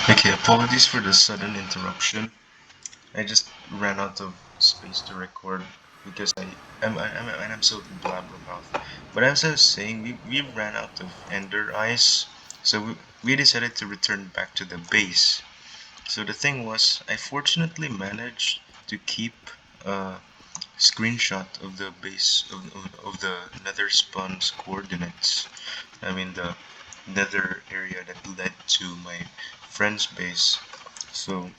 Okay, apologies for the sudden interruption. I just ran out of space to record because I'm so blabbermouth. But as I was saying, we ran out of ender eyes, so we decided to return back to the base. So the thing was, I fortunately managed to keep a screenshot of the base of the nether spawn's coordinates. I mean the nether area that led to my friend's base. So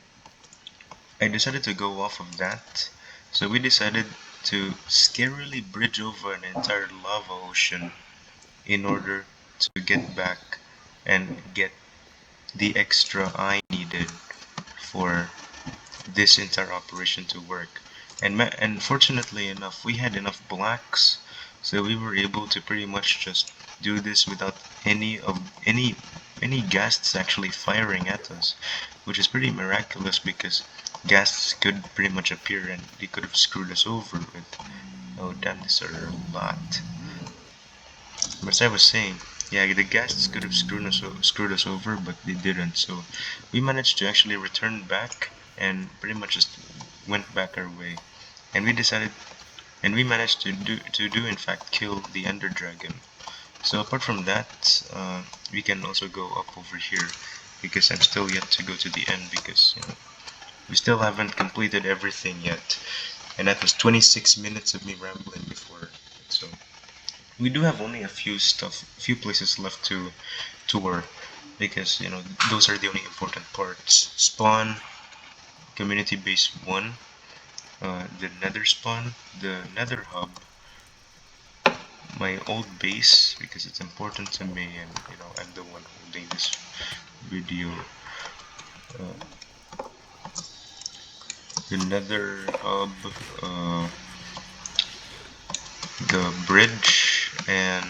I decided to go off of that. So we decided to scarily bridge over an entire lava ocean in order to get back and get the extra I needed for this entire operation to work. And fortunately enough, we had enough blacks, so we were able to pretty much just do this without any ghasts actually firing at us, which is pretty miraculous because ghasts could pretty much appear and they could have screwed us over with. Oh damn, these are a lot. But as I was saying, yeah, the ghasts could have screwed us over, but they didn't. So we managed to actually return back and pretty much just went back our way. And we decided, and we managed to do in fact kill the Ender Dragon. So apart from that, we can also go up over here because I'm still yet to go to the end because we still haven't completed everything yet, and that was 26 minutes of me rambling before. So we do have only few places left to tour because those are the only important parts. Spawn, community base one, the Nether spawn, the Nether hub, my old base because it's important to me, and I'm the one holding this video. The Nether hub, uh, the bridge, and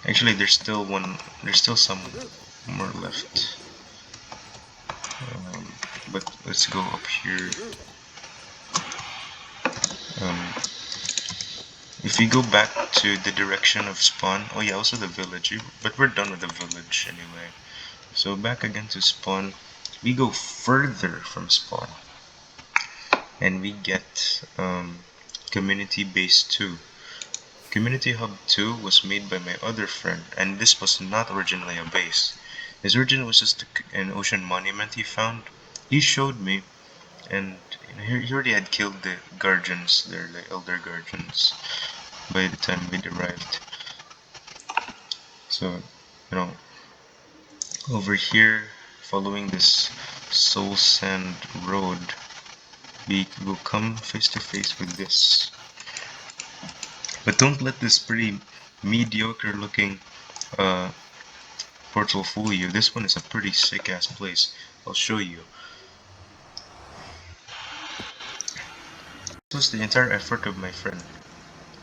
actually there's still one. There's still some more left. But let's go up here. Um, if we go back to the direction of spawn, oh yeah, also the village. But we're done with the village anyway. So back again to spawn. We go further from spawn, and we get community base 2. Community hub 2 was made by my other friend, and this was not originally a base. His origin was just an ocean monument he found. He showed me, and he already had killed the guardians. They're the elder guardians by the time we arrived. So, you know, over here, following this soul sand road, we will come face to face with this. But don't let this pretty mediocre looking uh, portal fool you. This one is a pretty sick ass place. I'll show you. This was the entire effort of my friend.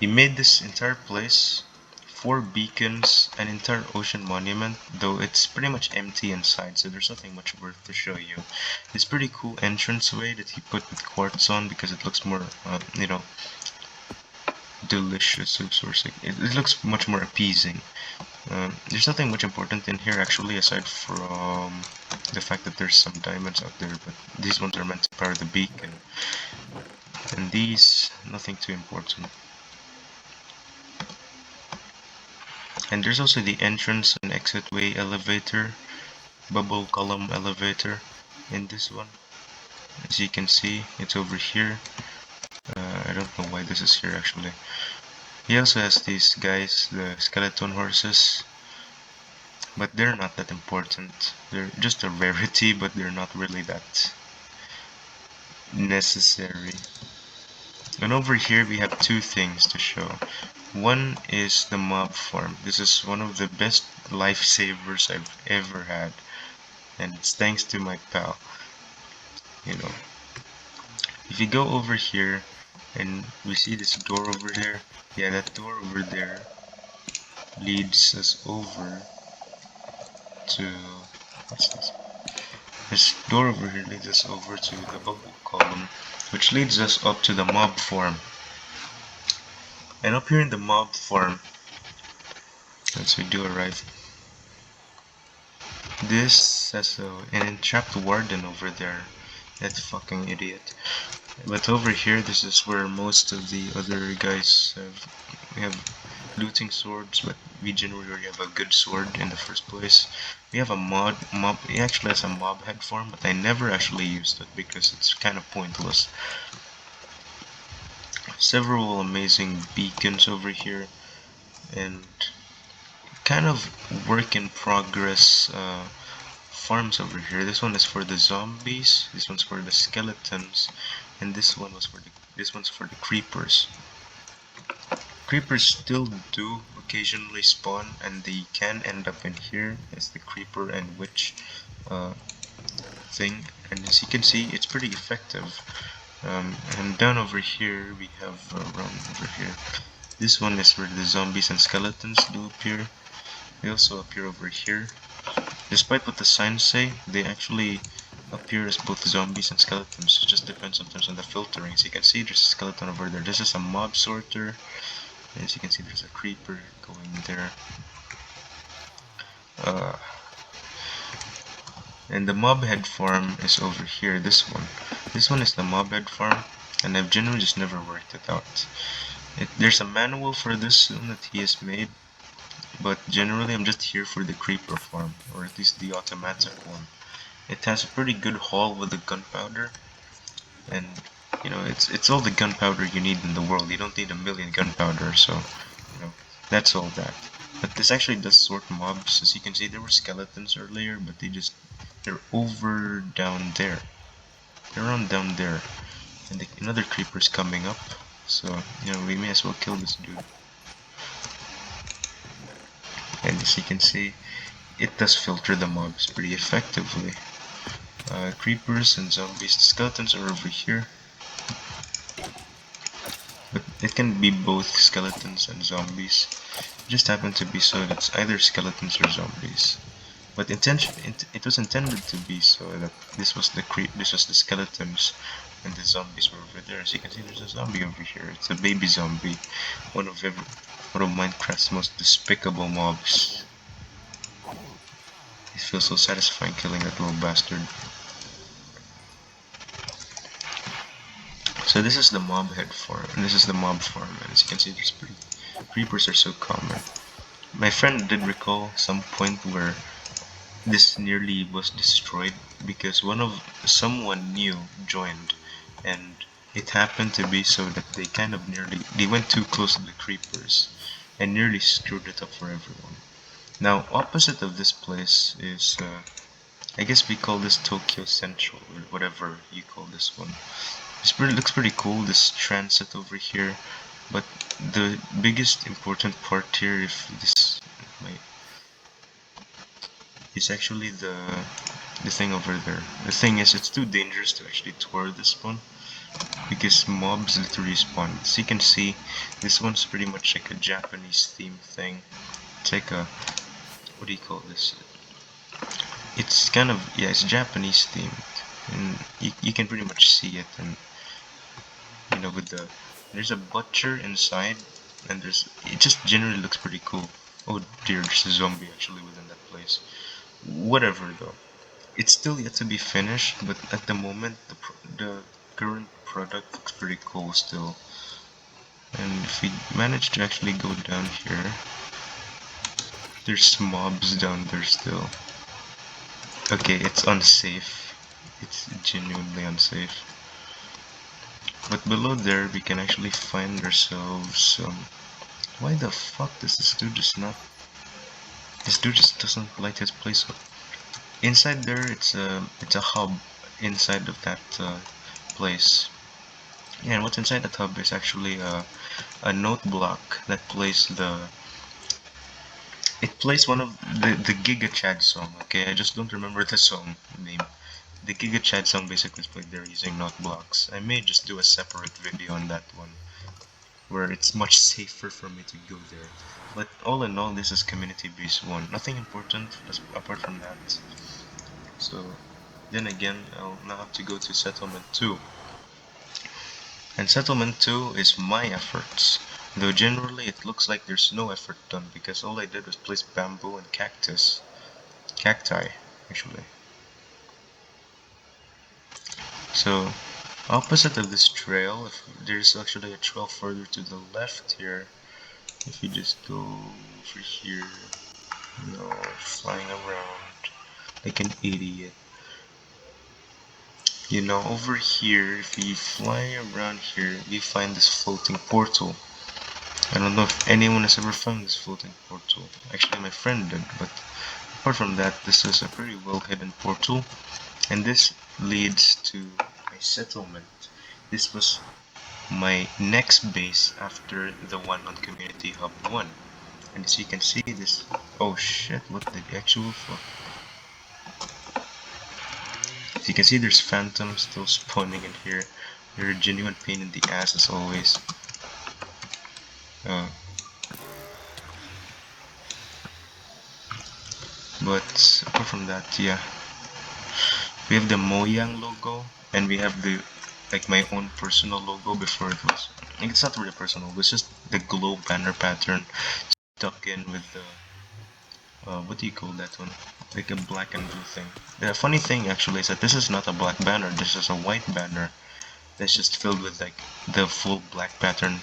He made this entire place, 4 beacons, an entire ocean monument, though it's pretty much empty inside, so there's nothing much worth to show you. This pretty cool entranceway that he put with quartz on because it looks more, delicious. It looks much more appeasing. There's nothing much important in here actually, aside from the fact that there's some diamonds out there, but these ones are meant to power the beacon, and these, nothing too important. And there's also the entrance and exit way elevator, bubble column elevator in this one. As you can see, it's over here. I don't know why this is here actually. He also has these guys, the skeleton horses, but they're not that important. They're just a rarity, but they're not really that necessary. And over here we have two things to show. One is the mob farm. This is one of the best lifesavers I've ever had, and it's thanks to my pal. You know, if you go over here and we see this door over there, yeah, that door over there leads us over to, what's this? This door over here leads us over to the bubble column, which leads us up to the mob farm. And up here in the mob farm, once we do arrive, This has an entrapped warden over there. That fucking idiot. But over here, this is where most of the other guys have looting swords, but we generally already have a good sword in the first place. We have a mob, it actually has a mob head form, but I never actually used it because it's kind of pointless. Several amazing beacons over here, and kind of work in progress farms over here. This one is for the zombies, this one's for the skeletons, and this one's for the creepers. Creepers still do occasionally spawn, and they can end up in here as the creeper and witch thing, and as you can see, it's pretty effective. And down over here we have around over here. This one is where the zombies and skeletons do appear. They also appear over here. Despite what the signs say, they actually appear as both zombies and skeletons. It just depends sometimes on the filtering. As you can see, there's a skeleton over there. This is a mob sorter. As you can see, there's a creeper going there. And the mob head farm is over here, this one. This one is the mob head farm, and I've generally just never worked it out. There's a manual for this one that he has made, but generally I'm just here for the creeper farm, or at least the automatic one. It has a pretty good haul with the gunpowder, and you know, it's all the gunpowder you need in the world. You don't need a million gunpowder, so you know, that's all that. But this actually does sort mobs. As you can see, there were skeletons earlier, but they're over down there. They're around down there, and another creeper's coming up. So you know, we may as well kill this dude. And as you can see, it does filter the mobs pretty effectively. Creepers and zombies. The skeletons are over here. But it can be both skeletons and zombies. It just happened to be so that it's either skeletons or zombies. But it was intended to be so that this was the skeletons, and the zombies were over there. As you can see, there's a zombie over here. It's a baby zombie, one of Minecraft's most despicable mobs. It feels so satisfying killing that little bastard. So this is the mob head farm, and this is the mob farm, and as you can see, creepers are so common. My friend did recall some point where this nearly was destroyed because someone new joined, and it happened to be so that they went too close to the creepers and nearly screwed it up for everyone. Now, opposite of this place is I guess we call this Tokyo Central, or whatever you call this one. Looks pretty cool, this transit over here, but the biggest important part here, is actually the thing over there. The thing is, it's too dangerous to actually tour this one because mobs literally spawn. As you can see, this one's pretty much like a Japanese theme thing. It's like a, what do you call this? It's kind of, yeah, it's Japanese themed, and you can pretty much see it, and you know, there's a butcher inside, and it just generally looks pretty cool. Oh dear, there's a zombie actually within that place. Whatever though, it's still yet to be finished, but at the moment the current product looks pretty cool still. And if we manage to actually go down here, there's mobs down there still. Okay, it's unsafe. It's genuinely unsafe. But below there, we can actually find ourselves some. Why the fuck does this dude just not? This dude just doesn't light his place up. Inside there, it's a hub inside of that place. Yeah, and what's inside that hub is actually a note block that plays one of the Giga Chad song. Okay, I just don't remember the song name. The Giga Chad song basically is played there using note blocks. I may just do a separate video on that one, where it's much safer for me to go there. But all in all, this is Community Base 1. Nothing important apart from that. So, then again, I'll now have to go to Settlement 2. And Settlement 2 is my efforts. Though generally it looks like there's no effort done because all I did was place bamboo and cacti. actually. So opposite of this trail, if there's actually a trail further to the left here. If you just go over here, flying around like an idiot. Over here, if you fly around here, you find this floating portal. I don't know if anyone has ever found this floating portal. Actually, my friend did, but apart from that, this is a pretty well hidden portal, and this leads to a settlement. This was my next base after the one on Community Hub 1. And as you can see, this... Oh shit, what the actual fuck? As you can see, there's phantoms still spawning in here. They're a genuine pain in the ass as always. But apart from that, yeah. We have the Mojang logo, and we have the my own personal logo before it was. It's not really personal, it's just the globe banner pattern stuck in with the what do you call that one? Like a black and blue thing. The funny thing actually is that this is not a black banner, this is a white banner that's just filled with like the full black pattern.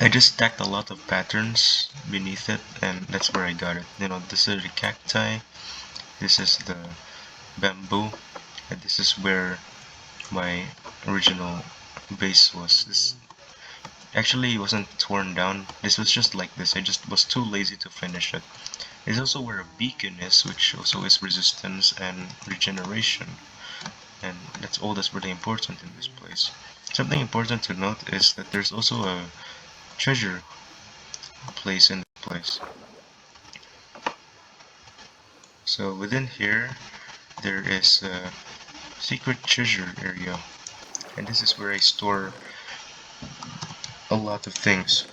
I just stacked a lot of patterns beneath it, and that's where I got it. This is the cacti, this is the bamboo, and this is where my original base was. This actually wasn't torn down, this was just like this. I just was too lazy to finish it. It's also where a beacon is, which also is resistance and regeneration, and that's all that's really important in this place. Something important to note is that there's also a treasure place in this place. So within here there is a secret treasure area, and this is where I store a lot of things.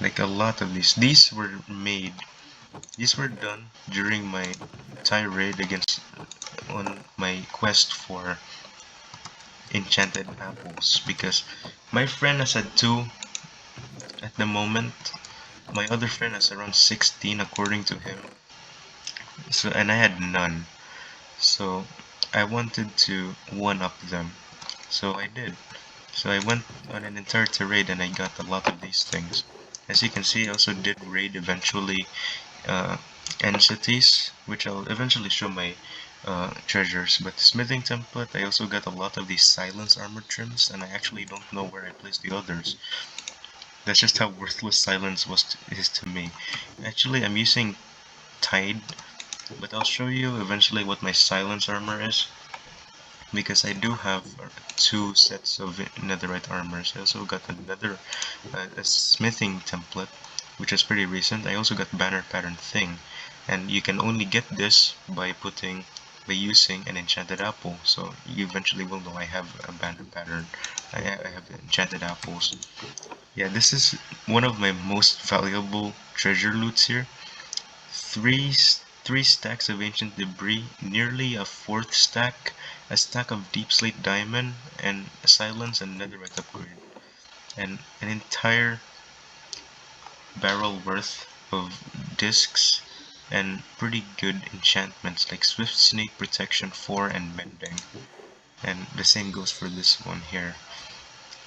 Like a lot of these were done during my tirade against on my quest for enchanted apples, because my friend has had 2 at the moment. My other friend has around 16 according to him. So, and I had none. So I wanted to one up them. So I did. So I went on an entire tirade and I got a lot of these things. As you can see, I also did raid eventually entities, which I'll eventually show my treasures. But smithing template, I also got a lot of these silence armor trims, and I actually don't know where I placed the others. That's just how worthless silence is to me. Actually, I'm using Tide, but I'll show you eventually what my silence armor is, because I do have 2 sets of netherite armors. I also got another a smithing template, which is pretty recent. I also got banner pattern thing, and you can only get this by using an enchanted apple. So you eventually will know I have a banner pattern. I have enchanted apples. Yeah, this is one of my most valuable treasure loots here. Three stacks of ancient debris, nearly a 4th stack, a stack of deep slate diamond, and a silence and netherite upgrade, and an entire barrel worth of discs and pretty good enchantments like Swift Snake Protection 4 and Mending. And the same goes for this one here.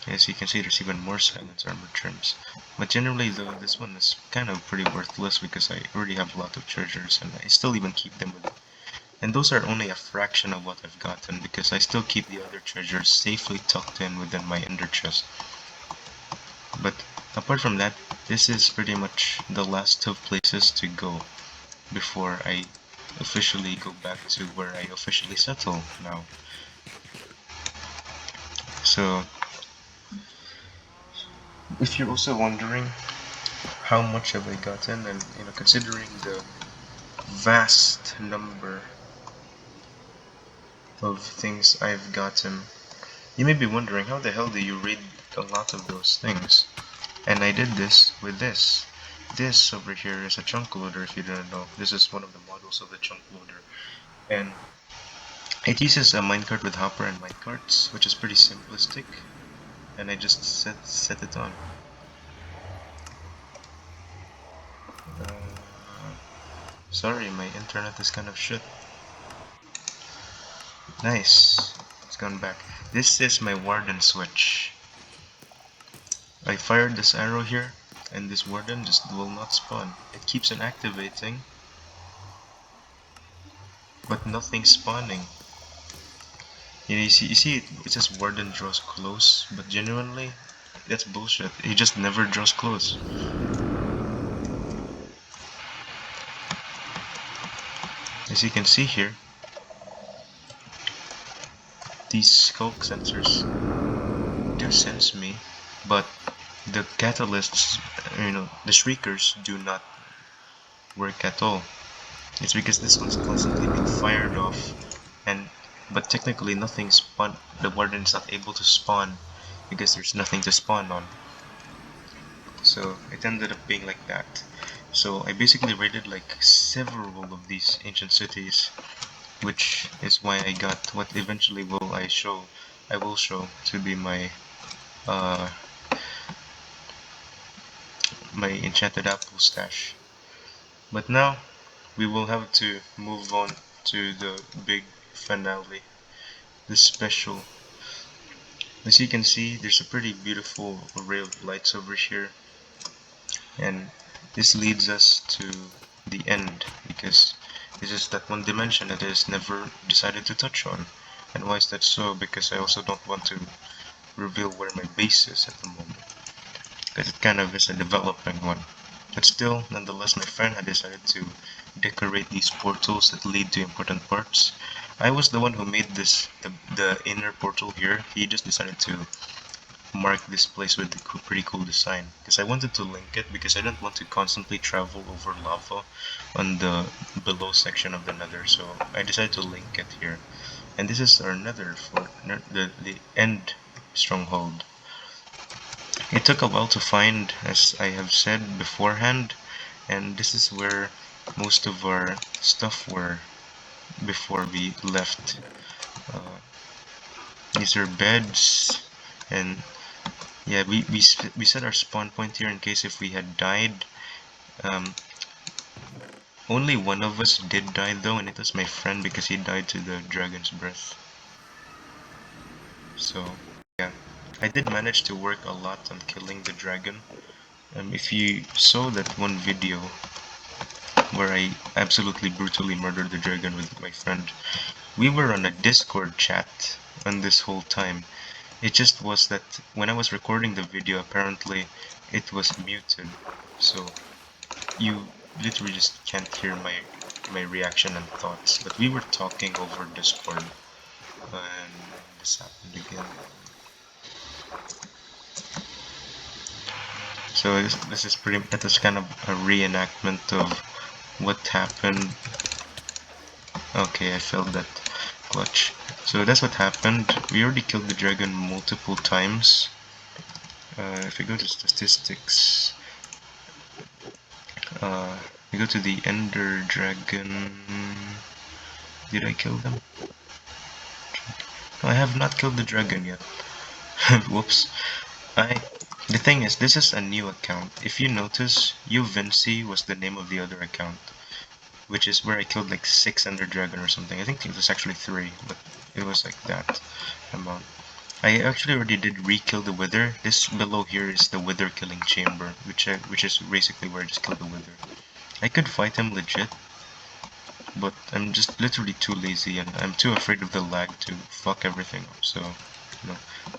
As you can see, there's even more silence armor trims. But generally though, this one is kind of pretty worthless because I already have a lot of treasures and I still even keep them with me. And those are only a fraction of what I've gotten, because I still keep the other treasures safely tucked in within my ender chest. But apart from that, this is pretty much the last of places to go before I officially go back to where I officially settle now. So if you're also wondering how much have I gotten, and considering the vast number of things I've gotten, you may be wondering, how the hell do you read a lot of those things? And I did this with this. This over here is a chunk loader, if you didn't know. This is one of the models of the chunk loader. And it uses a minecart with hopper and minecarts, which is pretty simplistic. And I just set it on. Sorry, my internet is kind of shit. Nice. It's gone back. This is my warden switch. I fired this arrow here, and this warden just will not spawn. It keeps on activating, but nothing's spawning. You see it says warden draws close, but genuinely, that's bullshit. He just never draws close. As you can see here, these skulk sensors do sense me, but the catalysts, the shriekers do not work at all. It's because this one's constantly being fired off, and but technically nothing spawn. The warden's not able to spawn because there's nothing to spawn on. So it ended up being like that. So I basically raided like several of these ancient cities, which is why I got what eventually I will show to be uh my enchanted apple stash. But now we will have to move on to the big finale, the special. As you can see, there's a pretty beautiful array of lights over here, and this leads us to the end, because this is that one dimension that is never decided to touch on. And why is that so? Because I also don't want to reveal where my base is at the moment, because it kind of is a developing one. But still, nonetheless, my friend had decided to decorate these portals that lead to important parts. I was the one who made the inner portal here. He just decided to mark this place with a pretty cool design, because I wanted to link it, because I didn't want to constantly travel over lava on the below section of the nether, so I decided to link it here. And this is our nether for the end stronghold. It took a while to find, as I have said beforehand, and this is where most of our stuff were before we left. Uh, these are beds, and yeah, we set our spawn point here in case if we had died. Um, Only one of us did die though, and it was my friend, because he died to the dragon's breath. So yeah, I did manage to work a lot on killing the dragon. If you saw that one video where I absolutely brutally murdered the dragon with my friend, we were on a Discord chat on this whole time. It just was that when I was recording the video, apparently it was muted, so you literally just can't hear my reaction and thoughts. But we were talking over Discord, and this happened again. So this is pretty. That is kind of a reenactment of what happened. Okay, I failed that clutch. So that's what happened. We already killed the dragon multiple times. If we go to statistics, we go to the Ender Dragon. Did I kill them? No, I have not killed the dragon yet. Whoops. The thing is, this is a new account. If you notice, Vinci was the name of the other account, which is where I killed like 6 Ender Dragon or something. I think it was actually 3, but it was like that amount. I actually already did re-kill the Wither. This below here is the Wither killing chamber, which is basically where I just killed the Wither. I could fight him legit, but I'm just literally too lazy, and I'm too afraid of the lag to fuck everything up. So,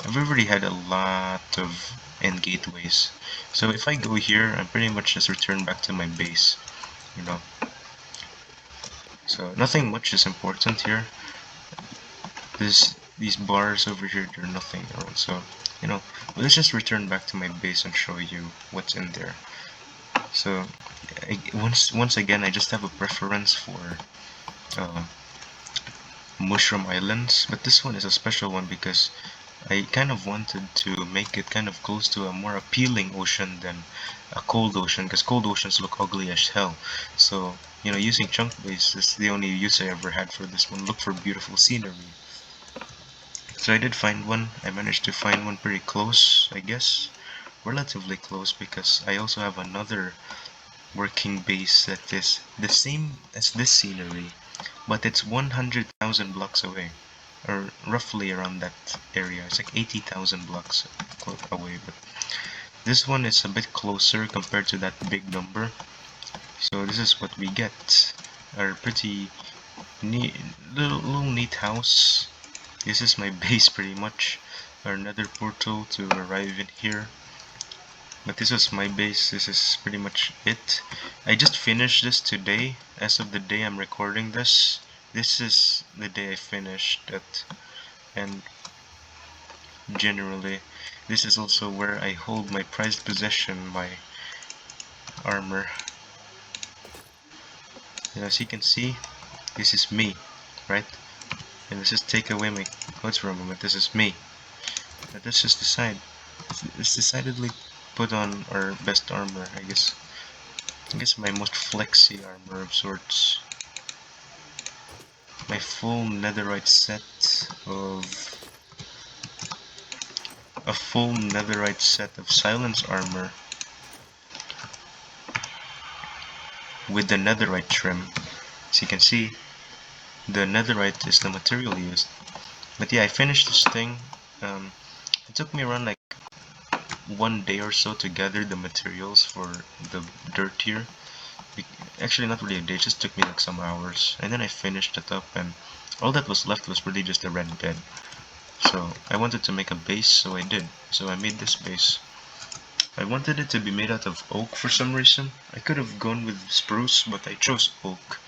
I've already had a lot of end gateways. So if I go here, I'm pretty much just return back to my base, you know. So nothing much is important here. These bars over here, they're nothing around. So, let's just return back to my base and show you what's in there. So, once again, I just have a preference for Mushroom Islands, but this one is a special one because I kind of wanted to make it kind of close to a more appealing ocean than a cold ocean, because cold oceans look ugly as hell. So, using chunk base is the only use I ever had for this one. Look for beautiful scenery. So I did find one. I managed to find one pretty close, I guess. Relatively close, because I also have another working base that is the same as this scenery, but it's 100,000 blocks away, or roughly around that area. It's like 80,000 blocks away, but this one is a bit closer compared to that big number. So this is what we get. Our pretty neat, little neat house. This is my base pretty much. Our nether portal to arrive in here. But this was my base. This is pretty much it. I just finished this today. As of the day I'm recording this, this is the day I finished it. And generally, this is also where I hold my prized possession, my armor. And as you can see, this is me, right? And let's just take away my clothes for a moment. This is me. But let's just decide. Let's decidedly put on our best armor, I guess. I guess my most flexy armor of sorts. My full netherite set of... a full netherite set of silence armor with the netherite trim. As you can see, the netherite is the material used. But yeah, I finished this thing. It took me around like 1 day or so to gather the materials for the dirt here. Actually, not really a day, it just took me like some hours. And then I finished it up, and all that was left was really just a red bed. So I wanted to make a base, so I did. So I made this base. I wanted it to be made out of oak for some reason. I could have gone with spruce, but I chose oak.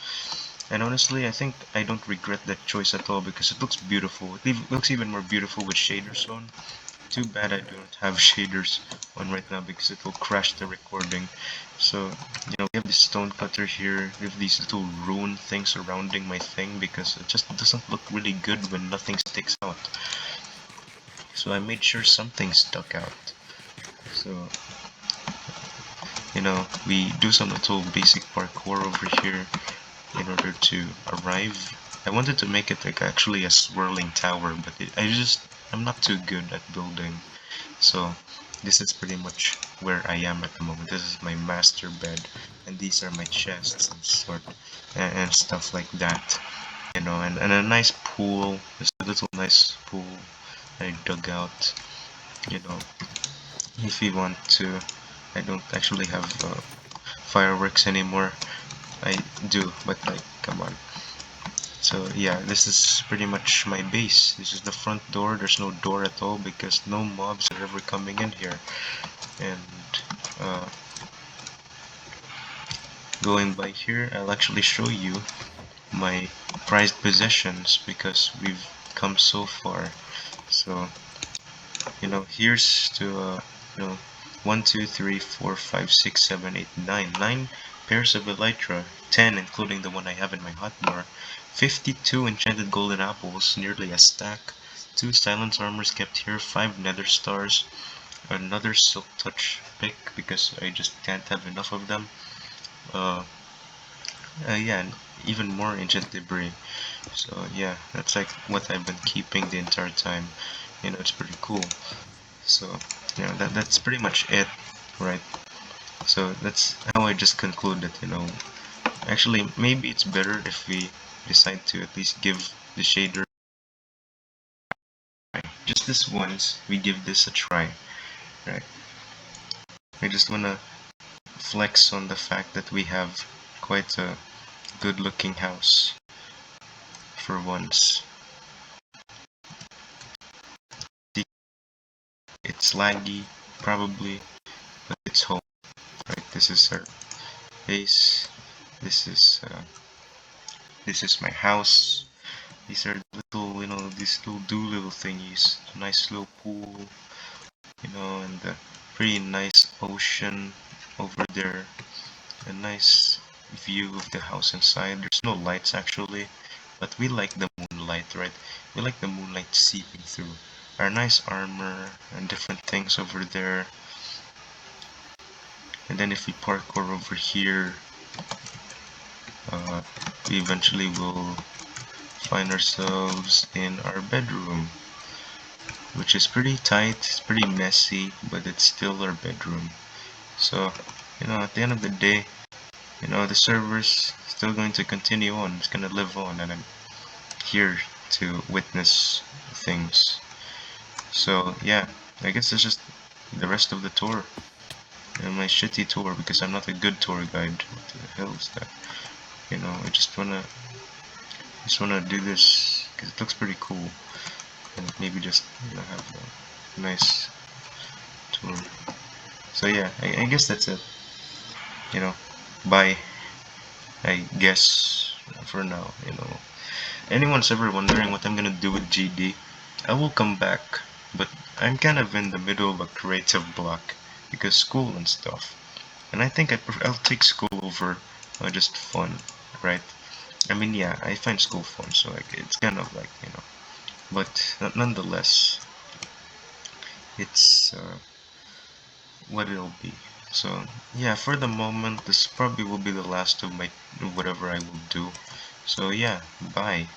And honestly, I think I don't regret that choice at all because it looks beautiful. It looks even more beautiful with shaders on. Too bad I don't have shaders on right now because it will crash the recording. So, you know, we have this stone cutter here. We have these little rune things surrounding my thing because it just doesn't look really good when nothing sticks out. So I made sure something stuck out. So, you know, we do some little basic parkour over here in order to arrive. I wanted to make it like actually a swirling tower, but I'm not too good at building. So this is pretty much where I am at the moment. This is my master bed, and these are my chests and stuff like that. You know, and a nice pool. Just a little nice pool I dug out. You know, if you want to. I don't actually have fireworks anymore. I do, but like, come on. So yeah, this is pretty much my base. This is the front door. There's no door at all because no mobs are ever coming in here. And going by here, I'll actually show you my prized possessions because we've come so far. So, you know, here's to, you know, 1, 2, 3, 4, 5, 6, 7, 8, 9. 9 pairs of elytra, 10 including the one I have in my hotbar. 52 enchanted golden apples, nearly a stack. 2 silence armors kept here, 5 nether stars. Another silk touch pick because I just can't have enough of them. Yeah, and even more ancient debris. So yeah, that's like what I've been keeping the entire time. You know, it's pretty cool. So yeah, that's pretty much it, right? So that's how I just concluded. You know, actually, maybe it's better if we decide to at least give the shader just this once. We give this a try, right? I just wanna flex on the fact that we have quite a good-looking house for once. It's laggy, probably, but it's home, right? This is our base. This is my house. These are little, you know, these little Doolittle thingies. A nice little pool, you know, and a pretty nice ocean over there. A nice view of the house inside. There's no lights actually, but we like the moonlight, right? We like the moonlight seeping through. Our nice armor and different things over there. And then if we parkour over here, we eventually will find ourselves in our bedroom, which is pretty tight, it's pretty messy, but it's still our bedroom. So, you know, at the end of the day, You know, the server's still going to continue on. It's gonna live on, and I'm here to witness things. So yeah, I guess it's just the rest of the tour. And my shitty tour because I'm not a good tour guide. What the hell is that? You know, I just wanna do this because it looks pretty cool, and maybe just have a nice tour. So yeah, I guess that's it. You know, bye. I guess for now. You know, anyone's ever wondering what I'm gonna do with GD, I will come back, but I'm kind of in the middle of a creative block because school and stuff. And I think I'll take school over just fun, right? I mean, yeah, I find school fun, so like it's kind of like but nonetheless, it's what it'll be. So yeah, for the moment, this probably will be the last of my whatever I will do. So yeah, bye.